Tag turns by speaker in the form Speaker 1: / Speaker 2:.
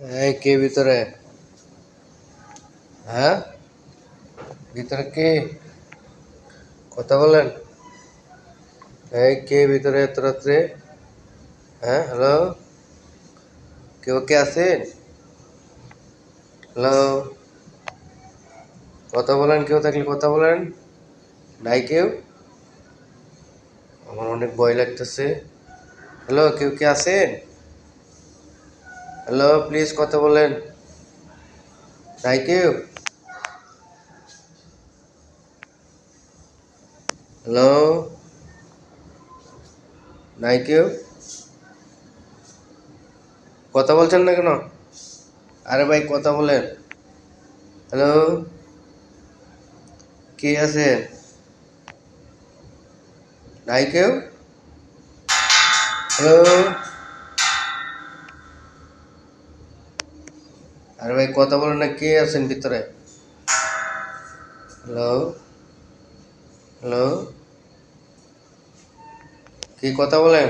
Speaker 1: এই কে ভিতরে? হ্যাঁ, ভিতরে কে? কথা বলেন। এই কে ভিতরে এত রাত্রে? হ্যাঁ, হ্যালো, কেউ কে আছেন? হ্যালো, কথা বলেন, কেউ থাকলে কথা বলেন। নাই কেউ? আমার অনেক ভয় লাগতেছে। হ্যালো, কেউ কে আছেন? হ্যালো, প্লিজ কথা বলেন। নাই কেউ? হ্যালো, নাই কেউ? কথা বলছেন না কেন? আরে ভাই কথা বলেন। হ্যালো, কে আছে? নাই কেউ? হ্যালো, আরে ভাই কথা বলেন না, কে আছেন ভিতরে? হ্যালো, হ্যালো, কি কথা বলেন?